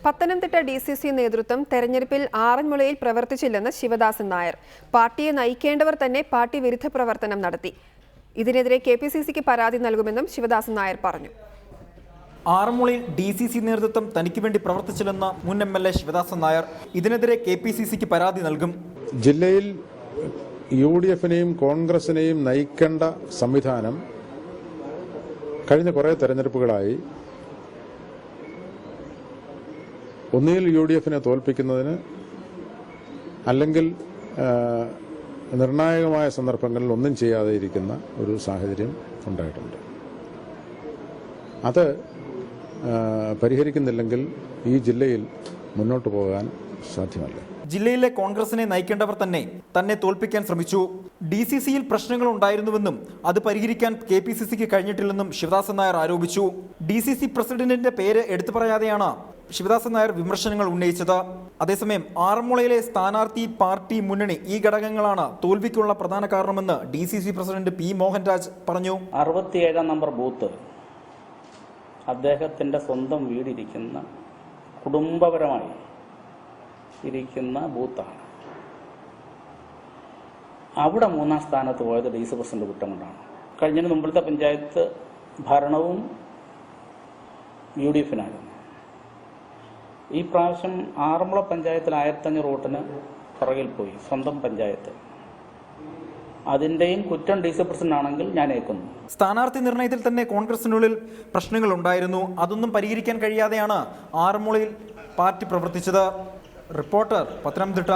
Pathanamthitta DCC നേതൃത്വം തെരഞ്ഞെടുപ്പിൽ ആറന്മുളയിൽ പ്രവർത്തിച്ചില്ലെന്ന് ശിവദാസൻ നായർ. പാർട്ടിയെ നയിക്കേണ്ടവർ തന്നെ പാർട്ടി വിരുദ്ധ പ്രവർത്തനം നടത്തി. ഇതിനെതിരെ KPCCക്ക് പരാതി നൽകുമെന്നും ശിവദാസൻ നായർ പറഞ്ഞു. ആറന്മുളയിൽ DCC നേതൃത്വം തനിക്ക് വേണ്ടി പ്രവർത്തിച്ചില്ലെന്ന് മുൻ MLA ശിവദാസൻ നായർ. ഇതിനെതിരെ KPCCക്ക് പരാതി നൽകും. ജില്ലയിൽ UDF-നെയും കോൺഗ്രസിനെയും നയിക്കേണ്ട സംവിധാനം കഴിഞ്ഞ കുറേ തെരഞ്ഞെടുപ്പുകളായി ഒന്നുകിൽ UDF-നെ തോൽപ്പിക്കുന്നതിന് അല്ലെങ്കിൽ നിർണായകമായ സന്ദർഭങ്ങളിൽ ഒന്നും ചെയ്യാതെ ഇരിക്കുന്ന ഒരു സാഹചര്യം ഉണ്ടായിട്ടുണ്ട്. അത് പരിഹരിക്കുന്നില്ലെങ്കിൽ ഈ ജില്ലയിൽ മുന്നോട്ട് പോകാൻ സാധ്യമല്ല. ജില്ലയിലെ കോൺഗ്രസിനെ നയിക്കേണ്ടവർ തന്നെ തോൽപ്പിക്കാൻ ശ്രമിച്ചു. DCCയിൽ പ്രശ്നങ്ങൾ ഉണ്ടായിരുന്നുവെന്നും അത് പരിഹരിക്കാൻ KPCCക്ക് കഴിഞ്ഞിട്ടില്ലെന്നും ശിവദാസൻ നായർ ആരോപിച്ചു. DCC പ്രസിഡന്റിന്റെ പേര് എടുത്തു പറയാതെയാണ് ശിവദാസൻ നായർ വിമർശനങ്ങൾ ഉന്നയിച്ചത്. അതേസമയം ആറന്മുളയിലെ സ്ഥാനാർത്ഥി, പാർട്ടി, മുന്നണി ഈ ഘടകങ്ങളാണ് തോൽവിക്കുള്ള പ്രധാന കാരണമെന്ന് DCC പ്രസിഡന്റ് P. മോഹൻരാജ് പറഞ്ഞു. 67 നമ്പർ ബൂത്ത് അദ്ദേഹത്തിന്റെ സ്വന്തം വീടിരിക്കുന്ന, കുടുംബപരമായി ഇരിക്കുന്ന ബൂത്താണ്. അവിടെ 3-ാം സ്ഥാനത്ത് പോയത് DC പ്രസിഡന്റ് കുറ്റം കൊണ്ടാണ്. കഴിഞ്ഞതിന് മുമ്പിലത്തെ പഞ്ചായത്ത് ഭരണവും UDF-നായിരുന്നു. ഈ പ്രാവശ്യം ആറന്മുള പഞ്ചായത്തിൽ 1500 വോട്ടിന് പുറകിൽ പോയി സ്വന്തം പഞ്ചായത്ത്. അതിൻ്റെയും കുറ്റം DC പ്രസിഡന്റ് ആണെങ്കിൽ ഞാൻ ഏൽക്കുന്നു. സ്ഥാനാർത്ഥി നിർണയത്തിൽ തന്നെ കോൺഗ്രസിനുള്ളിൽ പ്രശ്നങ്ങൾ ഉണ്ടായിരുന്നു. അതൊന്നും പരിഹരിക്കാൻ കഴിയാതെയാണ് ആറന്മുളയിൽ പാർട്ടി പ്രവർത്തിച്ചത്. റിപ്പോർട്ടർ, പത്തനംതിട്ട.